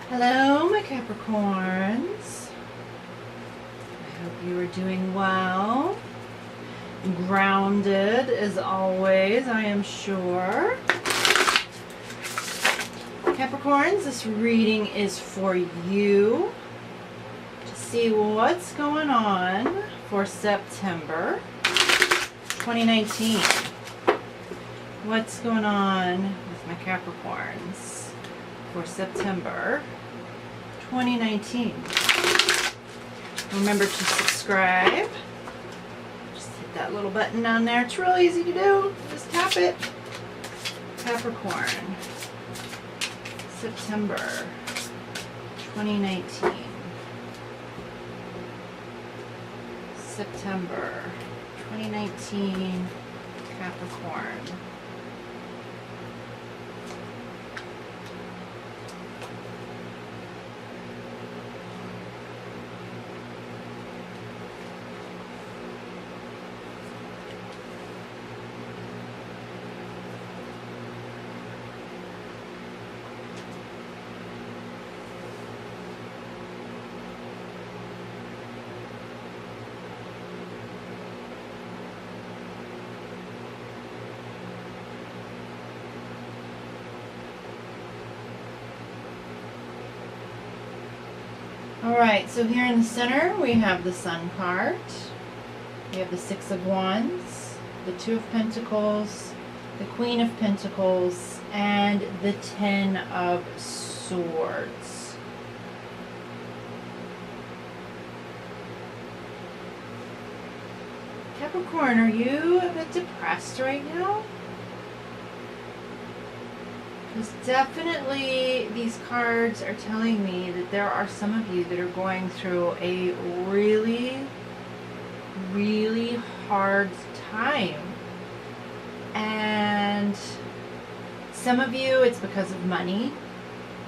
Hello, my Capricorns. I hope you are doing well. Grounded as always, I am sure. Capricorns, this reading is for you to see what's going on for September 2019. What's going on with my Capricorns for September 2019. Remember to subscribe. Just hit that little button down there. It's real easy to do. Just tap it. Capricorn, September 2019. September 2019, Capricorn. Alright, so here in the center we have the Sun card, we have the Six of Wands, the Two of Pentacles, the Queen of Pentacles, and the Ten of Swords. Capricorn, are you a bit depressed right now? Because definitely these cards are telling me that there are some of you that are going through a really, really hard time. And some of you, it's because of money.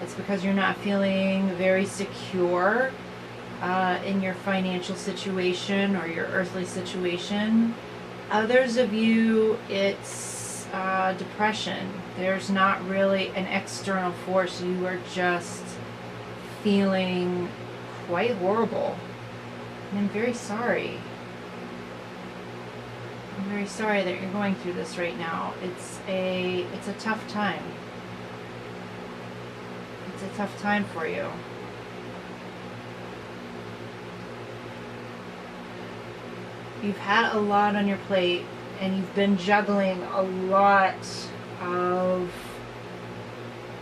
It's because you're not feeling very secure in your financial situation or your earthly situation. Others of you, it's depression. There's not really an external force. You are just feeling quite horrible. And I'm very sorry. I'm very sorry that you're going through this right now. It's a tough time. It's a tough time for you. You've had a lot on your plate, and you've been juggling a lot of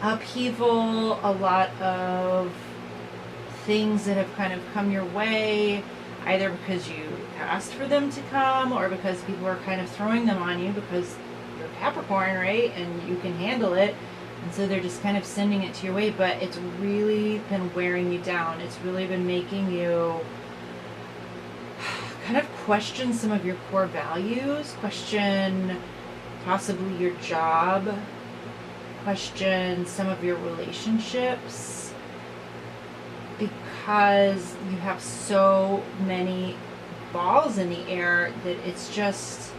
upheaval, a lot of things that have kind of come your way, either because you asked for them to come or because people are kind of throwing them on you because you're Capricorn, right? And you can handle it. And so they're just kind of sending it to your way, but it's really been wearing you down. It's really been making you kind of question some of your core values, question possibly your job, question some of your relationships, because you have so many balls in the air that it's just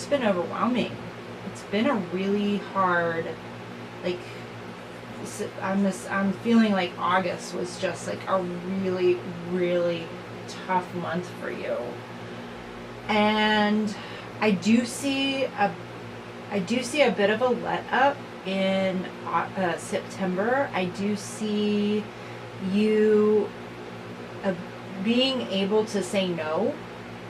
been overwhelming. It's been a really hard, like, I'm feeling like August was just like a really, really tough month for you. And I do see a bit of a let up in September. I do see you being able to say no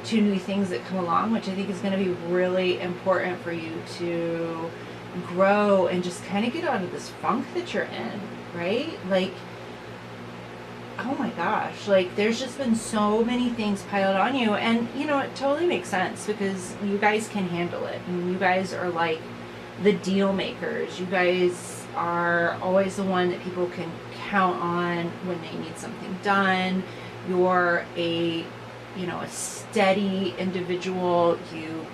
to new things that come along, which I think is going to be really important for you to grow and just kind of get out of this funk that you're in, right? Like, oh my gosh, like there's just been so many things piled on you, and you know, it totally makes sense because you guys can handle it, and you guys are like the deal makers. You guys are always the one that people can count on when they need something done. You're a steady individual. You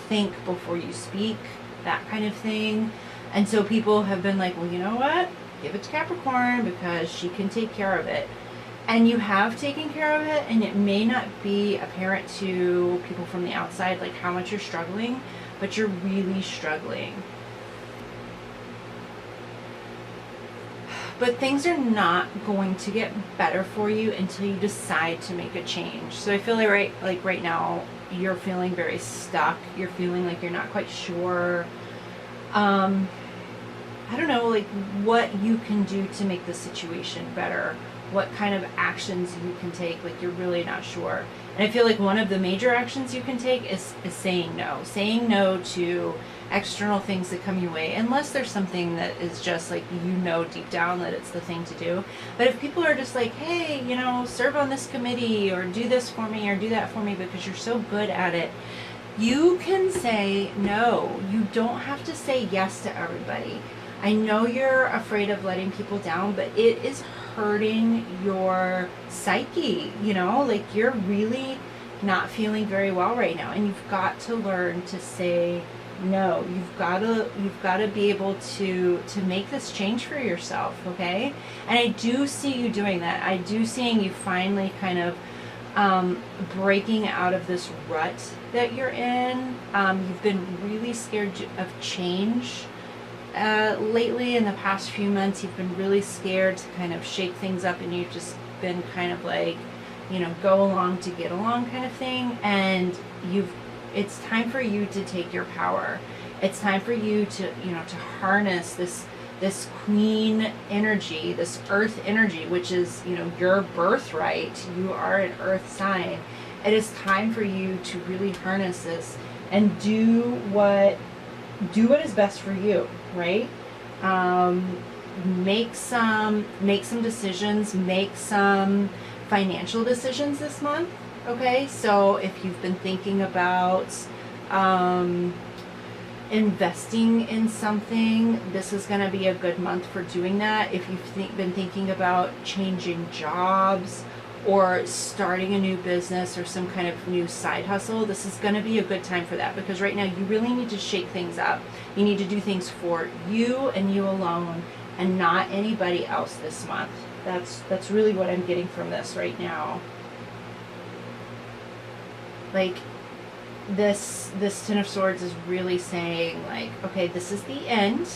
think before you speak, that kind of thing. And so people have been like, well, you know what? Give it to Capricorn because she can take care of it. And you have taken care of it, and it may not be apparent to people from the outside like how much you're struggling, but you're really struggling. but things are not going to get better for you until you decide to make a change. So I feel like right now you're feeling very stuck. You're feeling like you're not quite sure. I don't know, like what you can do to make the situation better, what kind of actions you can take, like you're really not sure. And I feel like one of the major actions you can take is saying no to external things that come your way, unless there's something that is just like, deep down that it's the thing to do. But if people are just like, hey, serve on this committee or do this for me or do that for me because you're so good at it, you can say no. You don't have to say yes to everybody. I know you're afraid of letting people down, but it is hurting your psyche, like you're really not feeling very well right now, and you've got to learn to say no. You've got to be able to make this change for yourself, okay? And I do see you doing that. I do seeing you finally kind of breaking out of this rut that you're in. You've been really scared of change. Lately, in the past few months, you've been really scared to kind of shake things up, and you've just been kind of like, go along to get along kind of thing. And it's time for you to take your power. It's time for you to, to harness this queen energy, this earth energy, which is, your birthright. You are an earth sign. It is time for you to really harness this and do what is best for you, right? Make some decisions, make some financial decisions this month, okay? So if you've been thinking about investing in something, this is going to be a good month for doing that. If you've been thinking about changing jobs or starting a new business or some kind of new side hustle, this is going to be a good time for that, because right now you really need to shake things up. You need to do things for you and you alone and not anybody else this month. That's really what I'm getting from this right now. Like this Ten of Swords is really saying like, okay, this is the end.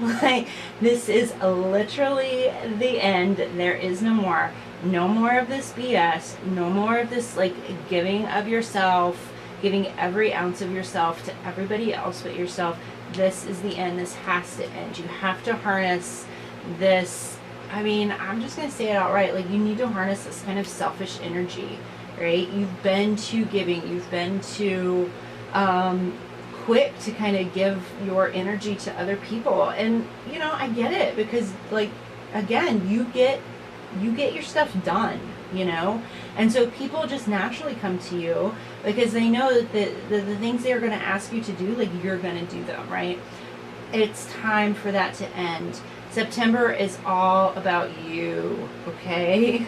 Like this is literally the end. There is no more of this BS, no more of this like giving of yourself, giving every ounce of yourself to everybody else but yourself. This is the end. This has to end. You have to harness this. I mean, I'm just going to say it outright. Like, you need to harness this kind of selfish energy, right? You've been too giving. You've been too quick to kind of give your energy to other people. And, I get it, because, like, again, you get your stuff done, and so people just naturally come to you because they know that the things they're going to ask you to do, like, you're going to do them, right? It's time for that to end. September is all about you, okay?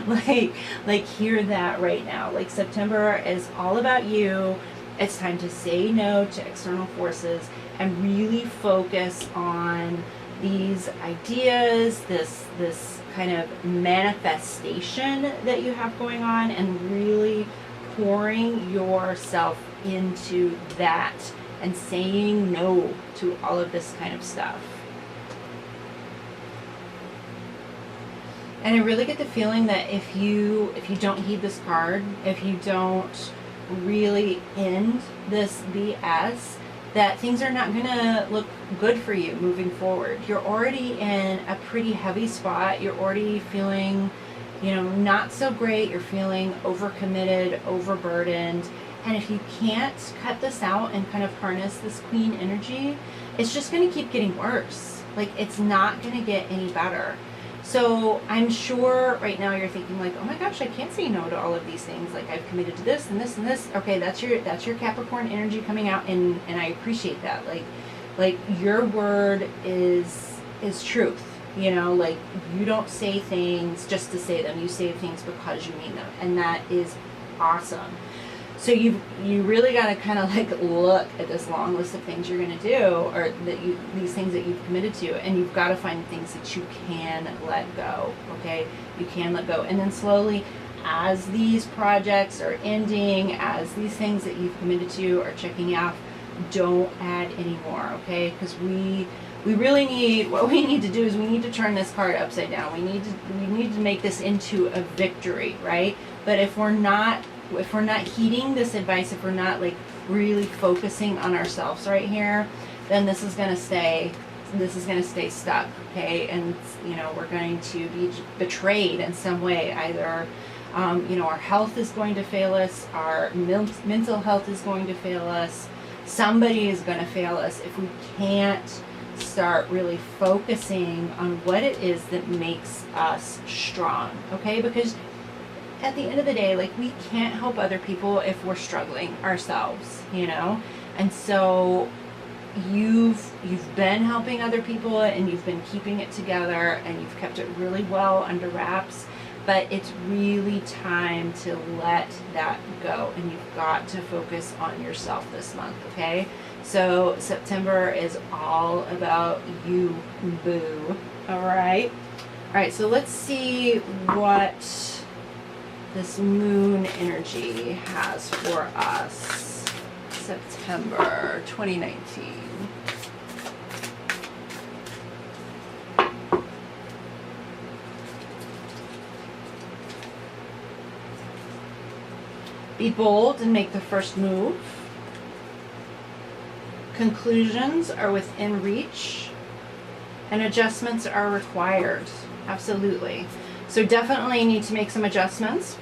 like hear that right now. Like, September is all about you. It's time to say no to external forces and really focus on these ideas, this kind of manifestation that you have going on, and really pouring yourself into that and saying no to all of this kind of stuff. And I really get the feeling that if you don't heed this card, if you don't really end this BS, that things are not going to look good for you moving forward. You're already in a pretty heavy spot. You're already feeling, not so great. You're feeling overcommitted, overburdened. And if you can't cut this out and kind of harness this queen energy, it's just going to keep getting worse. Like, it's not going to get any better. So I'm sure right now you're thinking like, oh my gosh, I can't say no to all of these things. Like, I've committed to this and this and this. Okay, that's your Capricorn energy coming out, and I appreciate that. Like your word is truth. Like, you don't say things just to say them. You say things because you mean them, and that is awesome. So you really got to kind of like look at this long list of things you're going to do, or these things that you've committed to, and you've got to find things that you can let go. Okay, you can let go, and then slowly, as these projects are ending, as these things that you've committed to are checking don't add any more, okay? Because we really need, what we need to do is we need to turn this card upside down. We need to make this into a victory, right? But if we're not heeding this advice, if we're not like really focusing on ourselves right here, then this is going to stay stuck, okay? And you know, we're going to be betrayed in some way. Either you know, our health is going to fail us, our mental health is going to fail us, somebody is going to fail us if we can't start really focusing on what it is that makes us strong, okay? Because at the end of the day, like, we can't help other people if we're struggling ourselves, you know? And so you've been helping other people, and you've been keeping it together, and you've kept it really well under wraps, but it's really time to let that go, and you've got to focus on yourself this month, okay? So September is all about you, boo. All right? All right, so let's see what this moon energy has for us. September 2019. Be bold and make the first move. Conclusions are within reach, and adjustments are required. Absolutely. So definitely need to make some adjustments.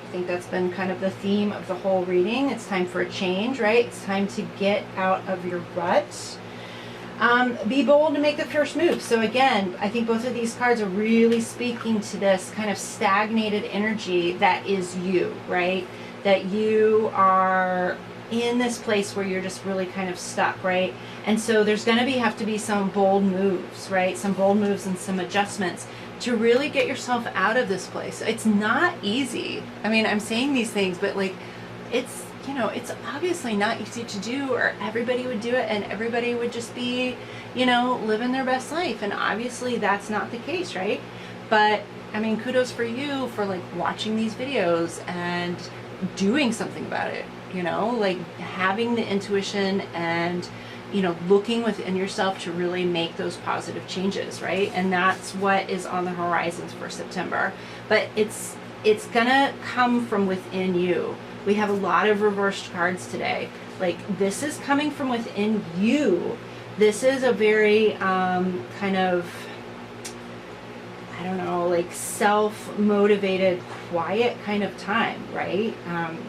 I think that's been kind of the theme of the whole reading. It's time for a change, right? It's time to get out of your rut. Be bold and make the first move. So again, I think both of these cards are really speaking to this kind of stagnated energy that is you, right? That you are in this place where you're just really kind of stuck, right? And so there's going to have to be some bold moves, right? Some bold moves and some adjustments to really get yourself out of this place. It's not easy. I mean, I'm saying these things, but like, it's, you know, it's obviously not easy to do, or everybody would do it and everybody would just be, you know, living their best life. And obviously that's not the case, right? But I mean, kudos for you for like watching these videos and doing something about it, you know, like having the intuition and, you know, looking within yourself to really make those positive changes, right? And that's what is on the horizons for September. But it's gonna come from within you. We have a lot of reversed cards today. Like, this is coming from within you. This is a very kind of, I don't know, like self-motivated, quiet kind of time, right?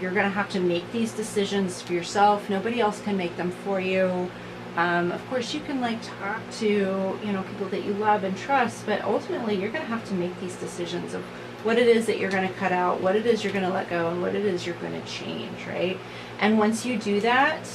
You're going to have to make these decisions for yourself. Nobody else can make them for you. Of course, you can like talk to, you know, people that you love and trust, but ultimately you're going to have to make these decisions of what it is that you're going to cut out, what it is you're going to let go, and what it is you're going to change, right? And once you do that,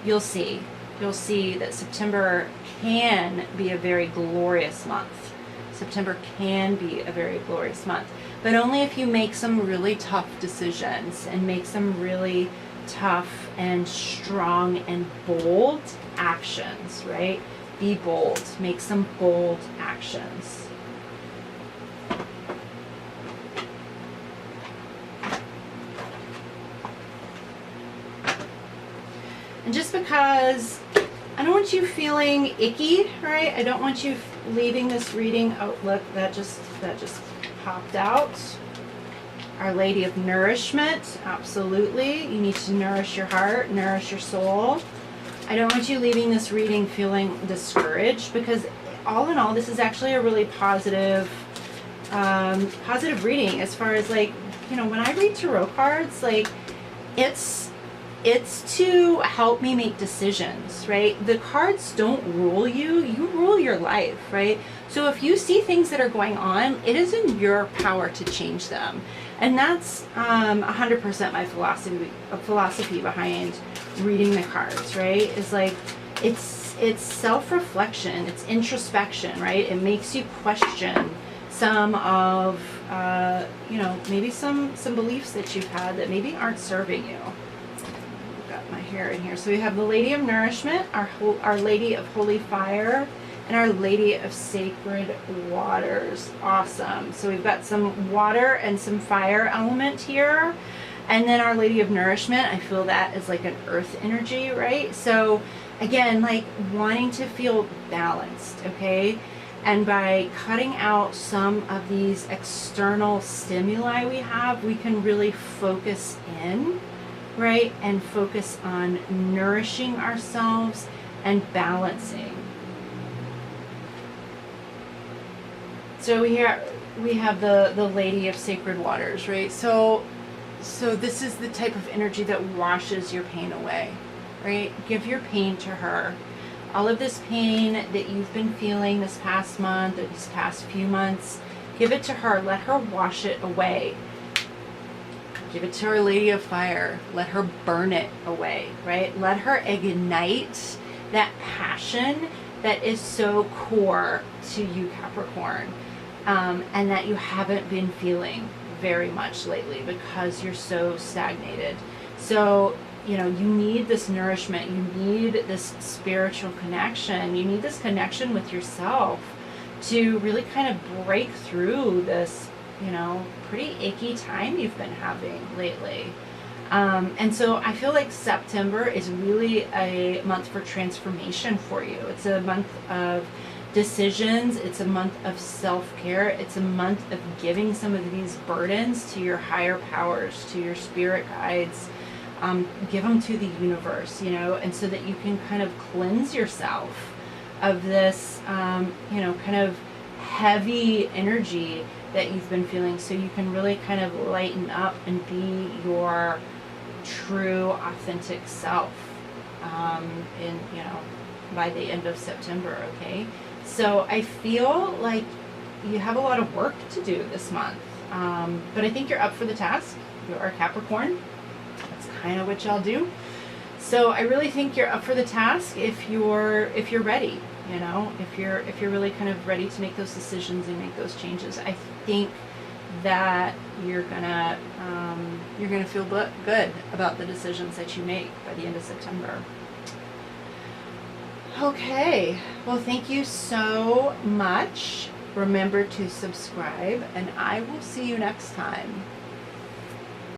you'll see that September can be a very glorious month. September can be a very glorious month, but only if you make some really tough decisions and make some really tough and strong and bold actions, right? Be bold, make some bold actions. And just because I don't want you feeling icky, right? I don't want you leaving this reading. Oh, look, that just popped out. Our Lady of Nourishment, absolutely. You need to nourish your heart, nourish your soul. I don't want you leaving this reading feeling discouraged, because all in all, this is actually a really positive reading as far as like, you know, when I read tarot cards, like it's to help me make decisions, right? The cards don't rule you, you rule your life, right? So if you see things that are going on, it is in your power to change them. And that's 100% my philosophy behind reading the cards, right? Is like, it's self-reflection, it's introspection, right? It makes you question some of, you know, maybe some beliefs that you've had that maybe aren't serving you. My hair in here. So we have the Lady of Nourishment, our Lady of Holy Fire, and our Lady of Sacred Waters. Awesome. So we've got some water and some fire element here. And then Our Lady of Nourishment, I feel that is like an earth energy, right? So again, like wanting to feel balanced, okay? And by cutting out some of these external stimuli we have, we can really focus in, right? And focus on nourishing ourselves and balancing. So we have the Lady of Sacred Waters, right? So this is the type of energy that washes your pain away, right? Give your pain to her. All of this pain that you've been feeling this past month or these past few months, give it to her. Let her wash it away. Give it to Our Lady of Fire. Let her burn it away, right? Let her ignite that passion that is so core to you, Capricorn, and that you haven't been feeling very much lately because you're so stagnated. So, you need this nourishment. You need this spiritual connection. You need this connection with yourself to really kind of break through this, pretty achy time you've been having lately. And so I feel like September is really a month for transformation for you. It's a month of decisions. It's a month of self-care. It's a month of giving some of these burdens to your higher powers, to your spirit guides. Give them to the universe, and so that you can kind of cleanse yourself of this, kind of heavy energy that you've been feeling, so you can really kind of lighten up and be your true, authentic self, by the end of September, okay? So I feel like you have a lot of work to do this month, but I think you're up for the task. You are Capricorn. That's kind of what y'all do. So I really think you're up for the task if you're ready, if you're really kind of ready to make those decisions and make those changes. I think that you're gonna feel good about the decisions that you make by the end of September. Okay, well, thank you so much. Remember to subscribe, and I will see you next time.